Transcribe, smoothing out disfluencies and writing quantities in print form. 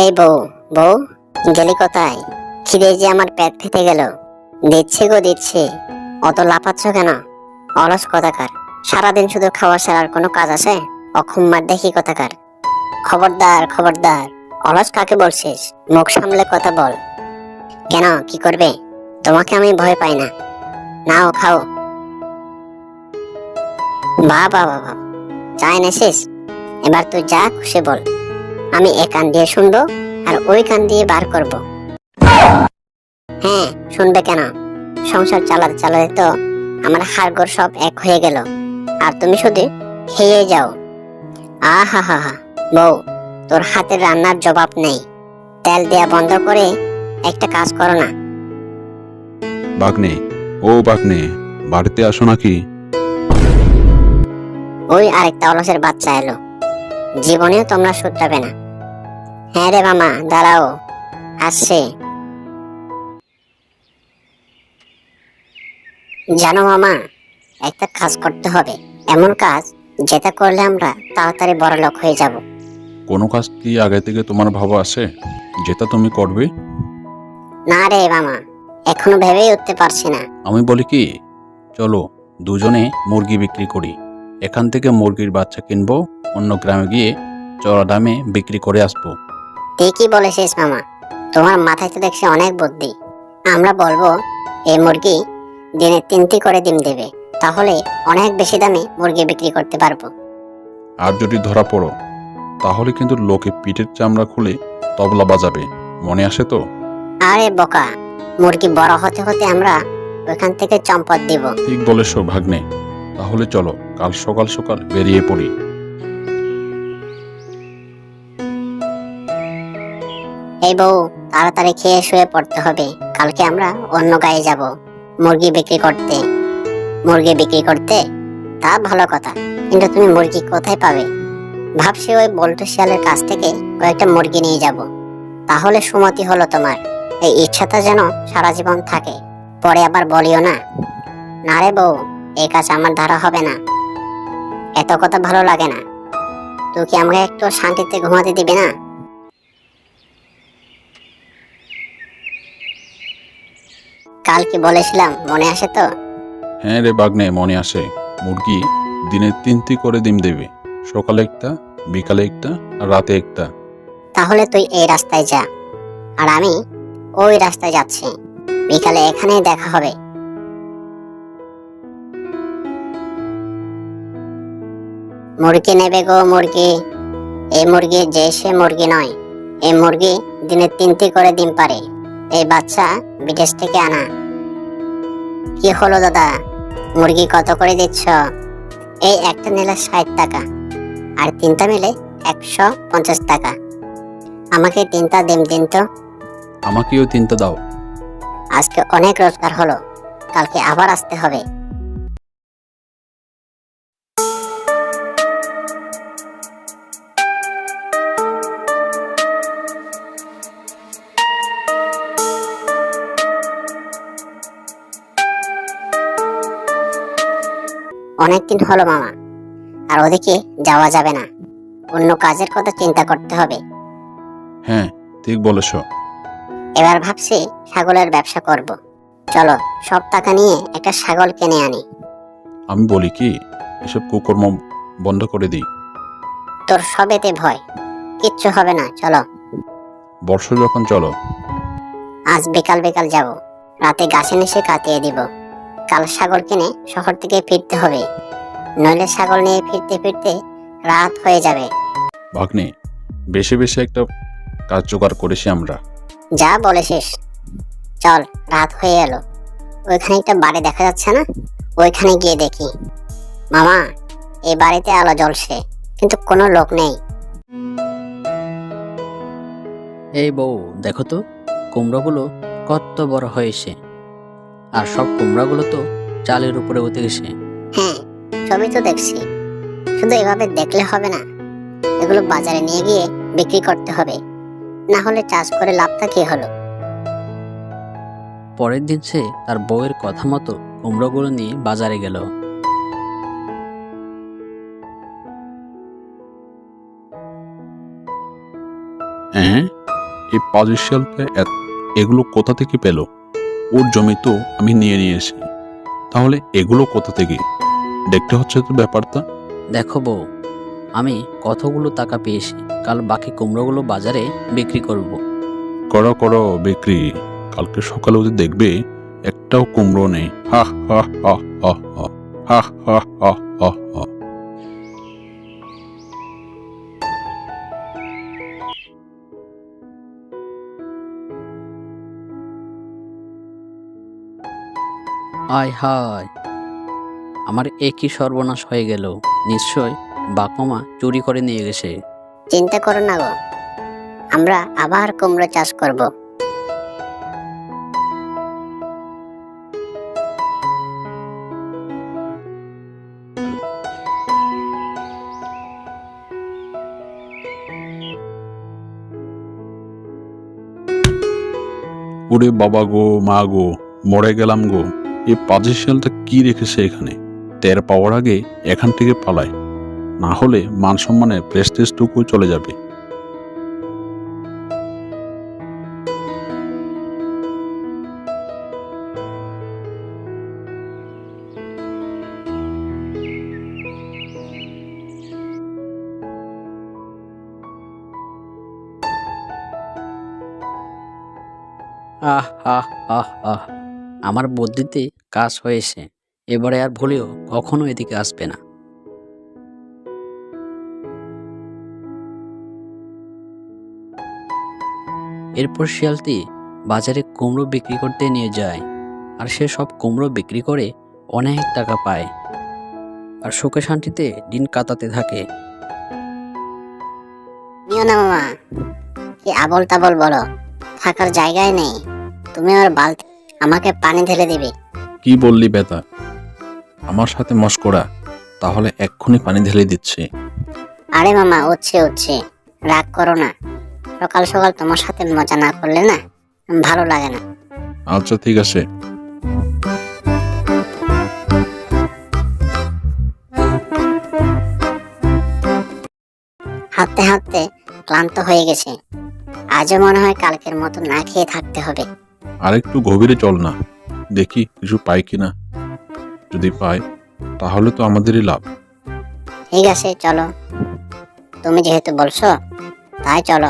এই বউ, বউ, গেলি কোথায়? খিদে যে আমার পেট ফেটে গেল। দিচ্ছে গো দিচ্ছে, অত লাফাচ্ছ কেন? অলস কথাকার, সারাদিন শুধু খাওয়া ছাড়ার কোনো কাজ আছে? অক্ষুম্মার দেখি কথাকার। খবরদার খবরদার, অলস কাকে বলছিস? মুখ সামলে কথা বল। কেন, কি করবে? তোমাকে আমি ভয় পাই না। নাও খাও। বাহ বাহ বাহ বাহ, চা এনেছিস? এবার তুই যা খুশি বল, আমি এ কান দিয়ে শুনবো আর ওই কান দিয়ে বার করব। হ্যাঁ, শুনবে কেন? সংসার চালাতে চালাতে তো আমার হাড়গোড় সব এক হয়ে গেল, আর তুমি শুধু খেয়ে যাও। আহা হা হা, বউ, তোর হাতের রান্নার জবাব নেই। তেল দেয়া বন্ধ করে একটা কাজ করো না। বাগ্নে, ও বাগ্নে, বাড়িতে আসো নাকি? ওই আরেকটা অলসের বাচ্চা এলো, জীবনেও তোমরা শুধরাবে না। হ্যাঁ রে মামা, দাঁড়াও, আসছে। জানো মামা, একটা কাজ করতে হবে, এমন কাজ যেটা করলে আমরা তাড়াতাড়ি বড়লোক হয়ে যাব। কোনো কাজ কি আগে থেকে তোমার ভাবা আছে যেটা তুমি করবে? না রে মামা, এখনো ভেবেই উঠতে পারছি না। আমি বলি কি, চলো দুজনে মুরগি বিক্রি করি। এখান থেকে মুরগির বাচ্চা কিনবো, অন্য গ্রামে গিয়ে চড়া দামে বিক্রি করে আসবো। ঠিকই বলেছিস মামা, তোমার মাথায় তো দেখছি অনেক বুদ্ধি। আমরা বলবো এই মুরগি দিনে 3টি করে ডিম দেবে, তাহলে অনেক বেশি দামে মুরগি বিক্রি করতে পারবো। আর যদি ধরা পড়ো তাহলে কিন্তু লোকে পিঠের চামড়া খুলে তবলা বাজাবে, মনে আসে তো? আরে বোকা, মুরগি বড় হতে হতে আমরা ওখান থেকে চম্পট দিব। ঠিক বলেছো ভাগ্নে, তাহলে চলো কাল সকাল সকাল বেরিয়ে পড়ি। এই বউ, তাড়াতাড়ি খেয়ে শুয়ে পড়তে হবে, কালকে আমরা অন্য গায়ে যাব মুরগি বিক্রি করতে। মুরগি বিক্রি করতে? তা ভালো কথা, কিন্তু তুমি মুরগি কোথায় পাবে? ভাবছি ওই বল্টু শিয়ালের কাছ থেকে কয়েকটা মুরগি নিয়ে যাব। তাহলে সুমতি হলো তোমার। এই ইচ্ছাটা যেন সারা জীবন থাকে, পরে আবার বলিও না। না রে বউ, এই কাজ আমার দ্বারা হবে না। এত কথা ভালো লাগে না। তুই কি আমাকে একটু শান্তিতে ঘুমাতে দিবি না? কাল কি বলেছিলাম মনে আসে তো? হ্যাঁ রে বাগ্নে, মনে আসে। মুরগি দিনে 3টি করে ডিম দেবে, সকালে একটা, বিকালে একটা আর রাতে একটা। তাহলে তুই এই রাস্তায় যা, আর আমি ওই রাস্তায় যাচ্ছি। বিকালে এখানেই দেখা হবে। মুরগি নেবে গো মুরগি। এই মুরগি যে সে মুরগি নয়, এই মুরগি দিনে 3টি করে ডিম পারে। এই বাচ্চা বিদেশ থেকে আনা। কি হলো দাদা, মুরগি কত করে দিচ্ছ? এই একটা নিলে 60 টাকা, আর 3টা মিলে 150 টাকা। আমাকে 3টা ডিম দিন তো। আমাকেও 3টা দাও। আজকে অনেক রোজগার হলো, কালকে আবার আসতে হবে। অনেকদিন হলো মামা, আর ওদিকে যাওয়া যাবে না। অন্য কাজের কথা চিন্তা করতে হবে। হ্যাঁ, ঠিক বলেছ। এবার ভাবছি ছাগলের ব্যবসা করব। চলো, সব টাকা নিয়ে একটা ছাগল কিনে আনি। আমি বলি কি, এসব কুকর্ম বন্ধ করে দিই। তোর সবেতে ভয়, কিচ্ছু হবে না, চলো। বর্ষ যখন, চলো। আজ বিকাল বিকাল যাব, রাতে গাছে নিচে কাটিয়ে দিব। কাল ছাগল কিনে শহর থেকে ফিরতে হবে, নইলে ছাগল নিয়ে ফিরতে ফিরতে রাত হয়ে যাবে। ভাগ্নে, বেশি বেশি একটা কাজ জোগাড় করেছি আমরা। যা বলেছিস। চল, রাত হয়ে এলো। ওইখানে একটা বাড়ি দেখা যাচ্ছে না? ওইখানে গিয়ে দেখি। মামা, এই বাড়িতে আলো জ্বলছে, কিন্তু কোনো লোক নেই। এই বউ, দেখো তো কুমড়োগুলো কত বড় হয়েছে, আর সব কুমড়োগুলো তো চালের উপরে উঠে গেছে। হ্যাঁ, সবই তো দেখছি, শুধু এভাবে দেখলে হবে না, এগুলো বাজারে নিয়ে গিয়ে বিক্রি করতে হবে, না হলে চাষ করে লাভটা কি হলো? পরের দিন সে তার বউয়ের কথা মতো কুমড়োগুলো নিয়ে বাজারে গেল। হ্যাঁ, এই পাজি শিয়ালটা এগুলো কোথা থেকে পেল? ওর জমি তো আমি নিয়ে নিয়েছি, তাহলে এগুলো কোথা থেকে? দেখতে হচ্ছে তো ব্যাপারটা। দেখো বউ, আমি কতগুলো টাকা পেয়েছি, কাল বাকি কুমড়োগুলো বাজারে বিক্রি করব। করো করো বিক্রি, কালকে সকালে ওদের দেখবে একটাও কুমড়ো নেই। হা হা হা হা হা হা হা হা হা হা। আয় হায়, আমার একই সর্বনাশ হয়ে গেল। নিশ্চয় বাকমা চুরি করে নিয়ে গেছে। চিন্তা করো না গো, আমরা আবার কুমড়ো চাষ করব। ওরে বাবা গো, মা গো, মরে গেলাম গো। এই পাজি শিয়ালটা কি রেখেছে এখানে? টের পাওয়ার আগে এখান থেকে পালায়, না হলে মান সম্মানের প্রেস্টিজটুকু চলে যাবে। আহ আহ আহ আহ, আমার বুদ্ধিতে কাজ হয়েছে। এবারে আর ভুলেও কখনো এদিকে আসবে না। এরপর শিয়ালটি বাজারে কুমড়ো বিক্রি করতে নিয়ে যায়, আর সে সব কুমড়ো বিক্রি করে অনেক টাকা পায়, আর সুখে শান্তিতে দিন কাটাতে থাকে। নিও না মামা, কি আবল তাবল বলো, থাকার জায়গায় নেই। তুমি আমার বালতি আমাকে পানি ঢেলে দিবে। কি বললি বেটা? আমার সাথে মস্করা? তাহলে এক্ষুনি পানি ঢেলে দিচ্ছে। আরে মামা, উঠছে, রাগ করো না। সকাল সকাল তোমার সাথে মজা না করলে না ভালো লাগে না। আচ্ছা ঠিক আছে। হাঁটতে হাঁটতে ক্লান্ত হয়ে গেছে, আজও মনে হয় কালকের মতো না খেয়ে থাকতে হবে। আরেকটু গভীরে চল না, দেখি কিছু পাই কিনা। যদি পাই তাহলে তো আমাদেরই লাভ। ঠিক আছে চলো, তুমি যেহেতু বলছো তাই চলো।